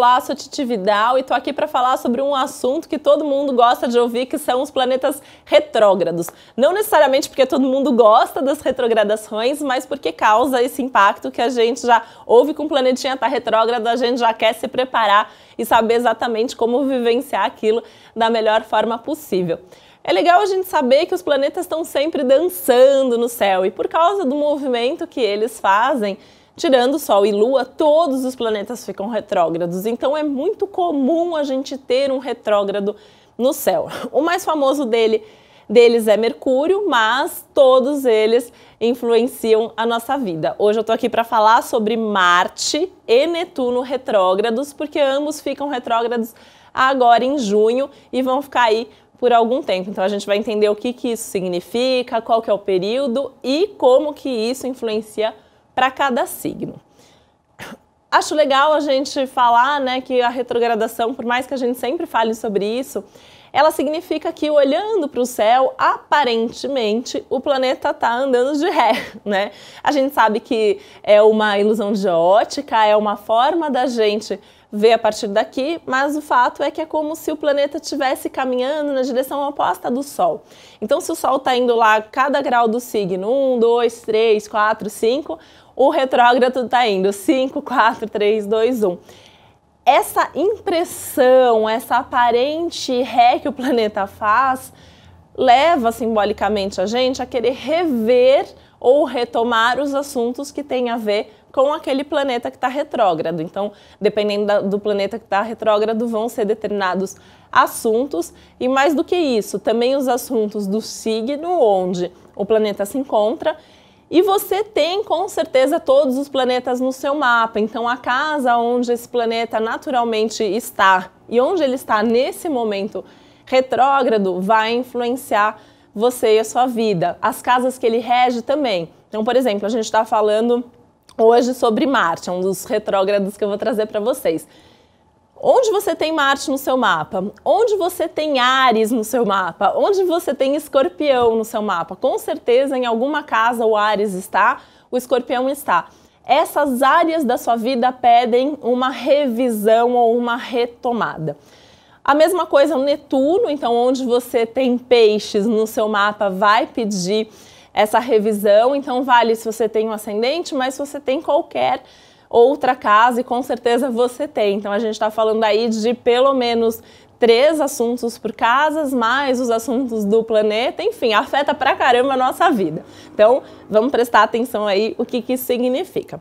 Olá, sou Titi Vidal e tô aqui para falar sobre um assunto que todo mundo gosta de ouvir, que são os planetas retrógrados. Não necessariamente porque todo mundo gosta das retrogradações, mas porque causa esse impacto que a gente já ouve que um planetinha tá retrógrado, a gente já quer se preparar e saber exatamente como vivenciar aquilo da melhor forma possível. É legal a gente saber que os planetas estão sempre dançando no céu e por causa do movimento que eles fazem, tirando Sol e Lua, todos os planetas ficam retrógrados. Então é muito comum a gente ter um retrógrado no céu. O mais famoso deles é Mercúrio, mas todos eles influenciam a nossa vida. Hoje eu tô aqui para falar sobre Marte e Netuno retrógrados, porque ambos ficam retrógrados agora em junho e vão ficar aí por algum tempo. Então a gente vai entender o que isso significa, qual que é o período e como que isso influencia para cada signo. Acho legal a gente falar, né, que a retrogradação, por mais que a gente sempre fale sobre isso, ela significa que olhando para o céu, aparentemente, o planeta está andando de ré, né? A gente sabe que é uma ilusão de ótica, é uma forma da gente ver a partir daqui, mas o fato é que é como se o planeta estivesse caminhando na direção oposta do Sol. Então, se o Sol está indo lá cada grau do signo, 1, 2, 3, 4, 5, o retrógrado está indo 5, 4, 3, 2, 1. Essa impressão, essa aparente ré que o planeta faz, leva simbolicamente a gente a querer rever ou retomar os assuntos que têm a ver com aquele planeta que está retrógrado. Então, dependendo do planeta que está retrógrado, vão ser determinados assuntos e mais do que isso, também os assuntos do signo onde o planeta se encontra. E você tem, com certeza, todos os planetas no seu mapa. Então, a casa onde esse planeta naturalmente está e onde ele está nesse momento retrógrado vai influenciar você e a sua vida. As casas que ele rege também. Então, por exemplo, a gente está falando hoje sobre Marte, um dos retrógrados que eu vou trazer para vocês. Onde você tem Marte no seu mapa? Onde você tem Áries no seu mapa? Onde você tem Escorpião no seu mapa? Com certeza em alguma casa o Áries está, o Escorpião está. Essas áreas da sua vida pedem uma revisão ou uma retomada. A mesma coisa o Netuno, então onde você tem Peixes no seu mapa vai pedir essa revisão, então vale se você tem um ascendente, mas se você tem qualquer outra casa, e com certeza você tem. Então a gente está falando aí de pelo menos 3 assuntos por casas, mais os assuntos do planeta, enfim, afeta pra caramba a nossa vida. Então vamos prestar atenção aí o que isso significa.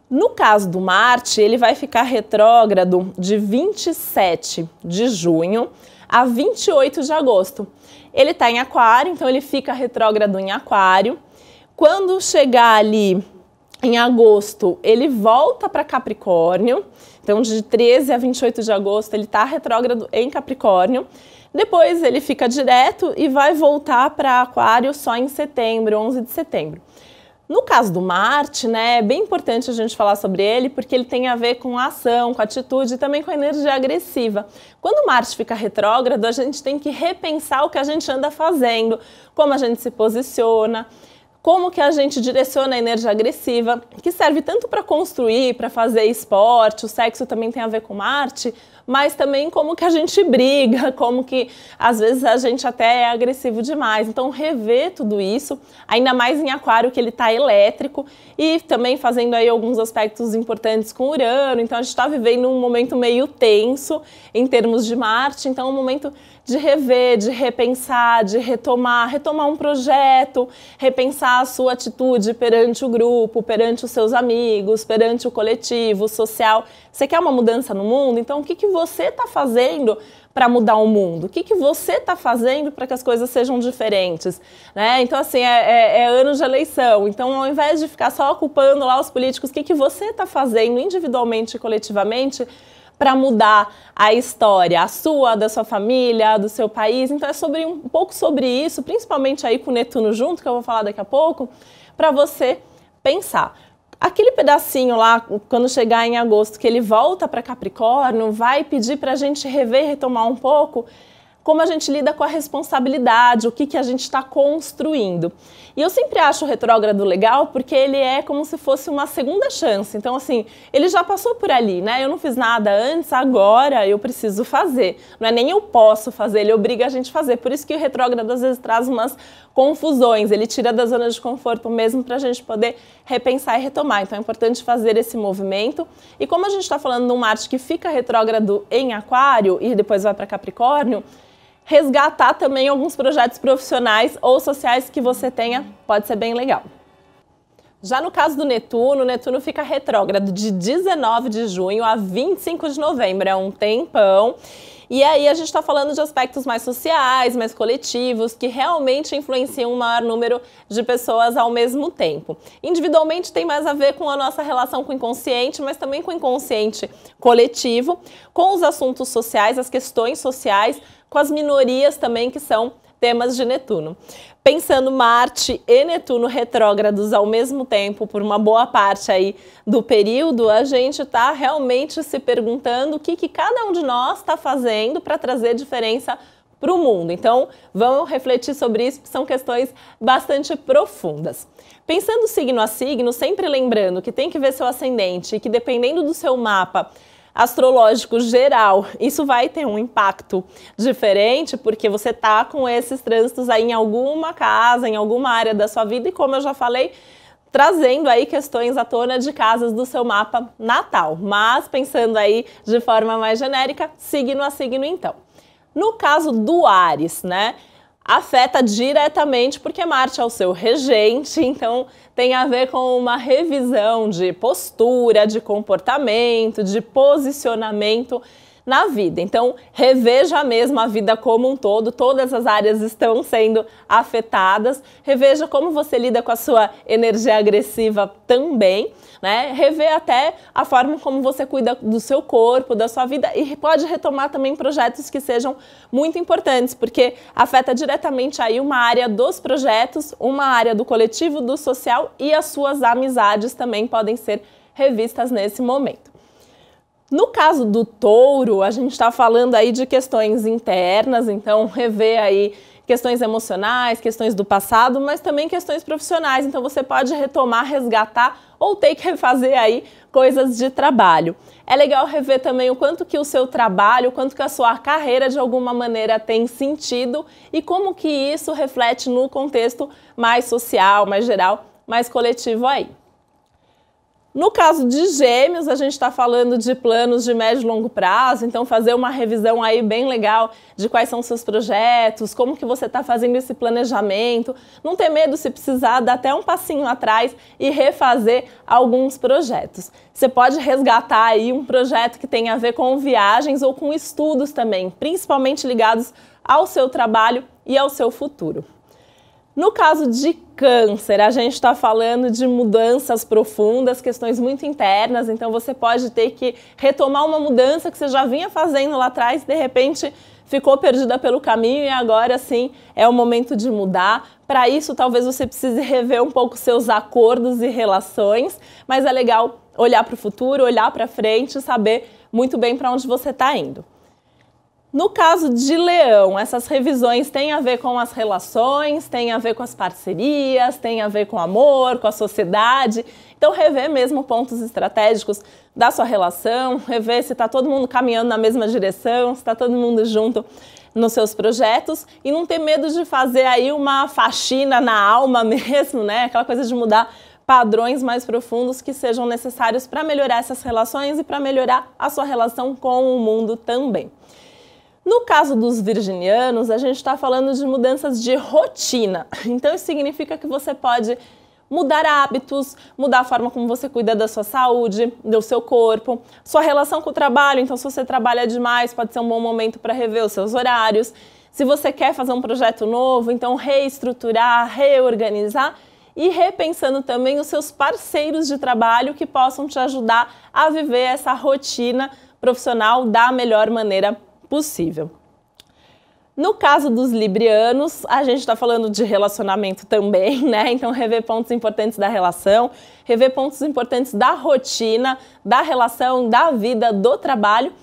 No caso do Marte, ele vai ficar retrógrado de 27 de junho a 28 de agosto. Ele está em Aquário, então ele fica retrógrado em Aquário. Quando chegar ali em agosto, ele volta para Capricórnio, então de 13 a 28 de agosto ele está retrógrado em Capricórnio. Depois ele fica direto e vai voltar para Aquário só em setembro, 11 de setembro. No caso do Marte, né, é bem importante a gente falar sobre ele porque ele tem a ver com a ação, com a atitude e também com a energia agressiva. Quando o Marte fica retrógrado, a gente tem que repensar o que a gente anda fazendo, como a gente se posiciona, como que a gente direciona a energia agressiva, que serve tanto para construir, para fazer esporte, o sexo também tem a ver com Marte, mas também como que a gente briga, como que às vezes a gente até é agressivo demais. Então rever tudo isso, ainda mais em Aquário que ele está elétrico e também fazendo aí alguns aspectos importantes com Urano, então a gente está vivendo um momento meio tenso em termos de Marte, então é um momento de rever, de repensar, de retomar um projeto, repensar a sua atitude perante o grupo, perante os seus amigos, perante o coletivo, o social. Você quer uma mudança no mundo? Então o que você está fazendo para mudar o mundo? O que você está fazendo para que as coisas sejam diferentes? Né? Então assim, é ano de eleição, então ao invés de ficar só culpando lá os políticos, o que você está fazendo individualmente e coletivamente para mudar a história, a sua, da sua família, do seu país. Então é um pouco sobre isso, principalmente aí com o Netuno junto, que eu vou falar daqui a pouco, para você pensar. Aquele pedacinho lá, quando chegar em agosto, que ele volta para Capricórnio, vai pedir para a gente rever, retomar um pouco como a gente lida com a responsabilidade, o que a gente está construindo. E eu sempre acho o retrógrado legal porque ele é como se fosse uma segunda chance. Então, assim, ele já passou por ali, né? Eu não fiz nada antes, agora eu preciso fazer. Não é nem eu posso fazer, ele obriga a gente a fazer. Por isso que o retrógrado às vezes traz umas confusões, ele tira da zona de conforto mesmo para a gente poder repensar e retomar. Então é importante fazer esse movimento. E como a gente está falando de um Marte que fica retrógrado em Aquário e depois vai para Capricórnio, resgatar também alguns projetos profissionais ou sociais que você tenha, pode ser bem legal. Já no caso do Netuno, o Netuno fica retrógrado de 19 de junho a 25 de novembro, é um tempão. E aí a gente está falando de aspectos mais sociais, mais coletivos, que realmente influenciam um maior número de pessoas ao mesmo tempo. Individualmente tem mais a ver com a nossa relação com o inconsciente, mas também com o inconsciente coletivo, com os assuntos sociais, as questões sociais, com as minorias também, que são temas de Netuno. Pensando Marte e Netuno retrógrados ao mesmo tempo, por uma boa parte aí do período, a gente está realmente se perguntando o que cada um de nós está fazendo para trazer diferença para o mundo. Então, vamos refletir sobre isso, porque são questões bastante profundas. Pensando signo a signo, sempre lembrando que tem que ver seu ascendente e que dependendo do seu mapa astrológico geral, isso vai ter um impacto diferente, porque você tá com esses trânsitos aí em alguma casa, em alguma área da sua vida, e como eu já falei, trazendo aí questões à tona de casas do seu mapa natal. Mas pensando aí de forma mais genérica, signo a signo então. No caso do Áries, né? Afeta diretamente porque Marte é o seu regente, então tem a ver com uma revisão de postura, de comportamento, de posicionamento na vida. Então, reveja mesmo a vida como um todo, todas as áreas estão sendo afetadas, reveja como você lida com a sua energia agressiva também, né? Rever até a forma como você cuida do seu corpo, da sua vida e pode retomar também projetos que sejam muito importantes, porque afeta diretamente aí uma área dos projetos, uma área do coletivo, do social e as suas amizades também podem ser revistas nesse momento. No caso do Touro, a gente está falando aí de questões internas, então rever aí questões emocionais, questões do passado, mas também questões profissionais. Então você pode retomar, resgatar ou ter que refazer aí coisas de trabalho. É legal rever também o quanto que o seu trabalho, o quanto que a sua carreira de alguma maneira tem sentido e como que isso reflete no contexto mais social, mais geral, mais coletivo aí. No caso de Gêmeos, a gente está falando de planos de médio e longo prazo, então fazer uma revisão aí bem legal de quais são os seus projetos, como que você está fazendo esse planejamento, não ter medo se precisar, dar até um passinho atrás e refazer alguns projetos. Você pode resgatar aí um projeto que tem a ver com viagens ou com estudos também, principalmente ligados ao seu trabalho e ao seu futuro. No caso de Câncer, a gente está falando de mudanças profundas, questões muito internas, então você pode ter que retomar uma mudança que você já vinha fazendo lá atrás e de repente ficou perdida pelo caminho e agora sim é o momento de mudar. Para isso, talvez você precise rever um pouco seus acordos e relações, mas é legal olhar para o futuro, olhar para frente e saber muito bem para onde você está indo. No caso de Leão, essas revisões têm a ver com as relações, têm a ver com as parcerias, têm a ver com o amor, com a sociedade. Então, rever mesmo pontos estratégicos da sua relação, rever se está todo mundo caminhando na mesma direção, se está todo mundo junto nos seus projetos e não ter medo de fazer aí uma faxina na alma mesmo, né? Aquela coisa de mudar padrões mais profundos que sejam necessários para melhorar essas relações e para melhorar a sua relação com o mundo também. No caso dos virginianos, a gente está falando de mudanças de rotina. Então, isso significa que você pode mudar hábitos, mudar a forma como você cuida da sua saúde, do seu corpo, sua relação com o trabalho. Então, se você trabalha demais, pode ser um bom momento para rever os seus horários. Se você quer fazer um projeto novo, então reestruturar, reorganizar e repensando também os seus parceiros de trabalho que possam te ajudar a viver essa rotina profissional da melhor maneira possível. No caso dos librianos, a gente está falando de relacionamento também, né? Então, rever pontos importantes da relação, rever pontos importantes da rotina, da relação, da vida, do trabalho.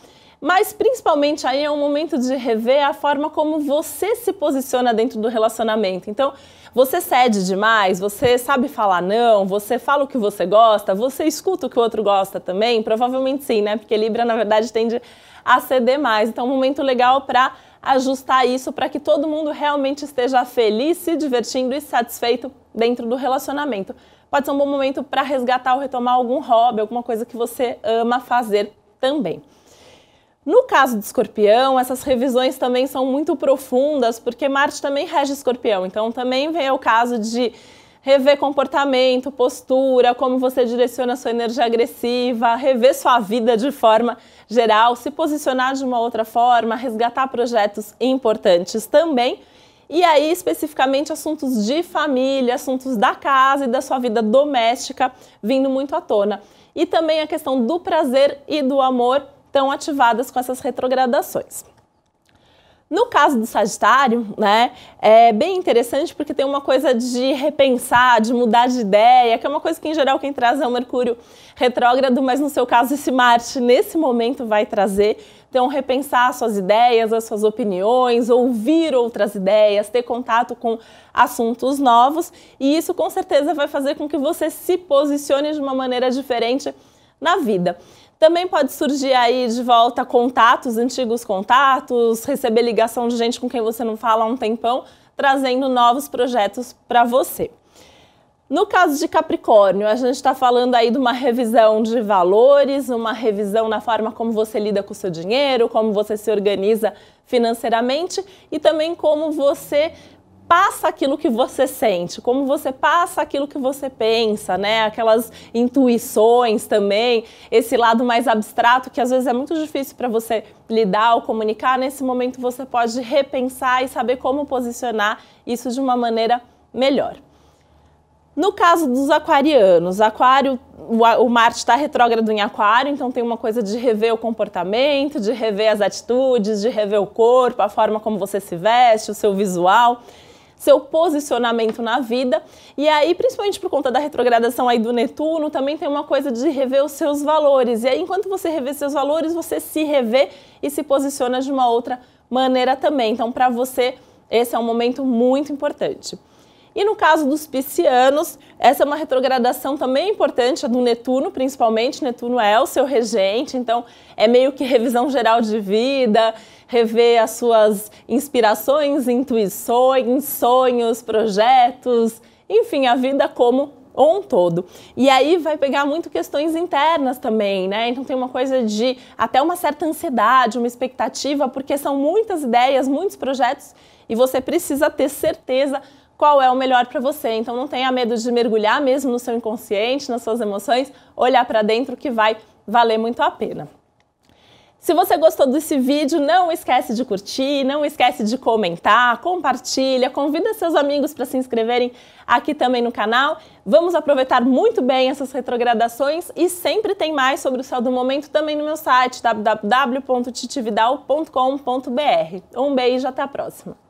Mas principalmente aí é um momento de rever a forma como você se posiciona dentro do relacionamento. Então, você cede demais, você sabe falar não, você fala o que você gosta, você escuta o que o outro gosta também? Provavelmente sim, né? Porque Libra, na verdade, tende a ceder mais. Então, é um momento legal para ajustar isso, para que todo mundo realmente esteja feliz, se divertindo e satisfeito dentro do relacionamento. Pode ser um bom momento para resgatar ou retomar algum hobby, alguma coisa que você ama fazer também. No caso de Escorpião, essas revisões também são muito profundas, porque Marte também rege Escorpião, então também vem o caso de rever comportamento, postura, como você direciona sua energia agressiva, rever sua vida de forma geral, se posicionar de uma outra forma, resgatar projetos importantes também. E aí, especificamente, assuntos de família, assuntos da casa e da sua vida doméstica vindo muito à tona. E também a questão do prazer e do amor estão ativadas com essas retrogradações. No caso do Sagitário, né, é bem interessante porque tem uma coisa de repensar, de mudar de ideia, que é uma coisa que em geral quem traz é o Mercúrio retrógrado, mas no seu caso esse Marte nesse momento vai trazer. Então repensar as suas ideias, as suas opiniões, ouvir outras ideias, ter contato com assuntos novos, e isso com certeza vai fazer com que você se posicione de uma maneira diferente na vida. Também pode surgir aí de volta contatos, antigos contatos, receber ligação de gente com quem você não fala há um tempão, trazendo novos projetos para você. No caso de Capricórnio, a gente está falando aí de uma revisão de valores, uma revisão na forma como você lida com o seu dinheiro, como você se organiza financeiramente e também como você passa aquilo que você sente, como você passa aquilo que você pensa, né? Aquelas intuições também, esse lado mais abstrato que às vezes é muito difícil para você lidar ou comunicar. Nesse momento você pode repensar e saber como posicionar isso de uma maneira melhor. No caso dos aquarianos, Aquário, o Marte está retrógrado em Aquário, então tem uma coisa de rever o comportamento, de rever as atitudes, de rever o corpo, a forma como você se veste, o seu visual, seu posicionamento na vida. E aí, principalmente por conta da retrogradação aí do Netuno, também tem uma coisa de rever os seus valores. E aí, enquanto você revê seus valores, você se revê e se posiciona de uma outra maneira também. Então, para você, esse é um momento muito importante. E no caso dos piscianos, essa é uma retrogradação também importante, a do Netuno principalmente. Netuno é o seu regente, então é meio que revisão geral de vida, rever as suas inspirações, intuições, sonhos, projetos, enfim, a vida como um todo. E aí vai pegar muito questões internas também, né? Então tem uma coisa de até uma certa ansiedade, uma expectativa, porque são muitas ideias, muitos projetos e você precisa ter certeza qual é o melhor para você. Então não tenha medo de mergulhar mesmo no seu inconsciente, nas suas emoções, olhar para dentro que vai valer muito a pena. Se você gostou desse vídeo, não esquece de curtir, não esquece de comentar, compartilha, convida seus amigos para se inscreverem aqui também no canal. Vamos aproveitar muito bem essas retrogradações e sempre tem mais sobre o céu do momento também no meu site www.titividal.com.br. Um beijo, até a próxima!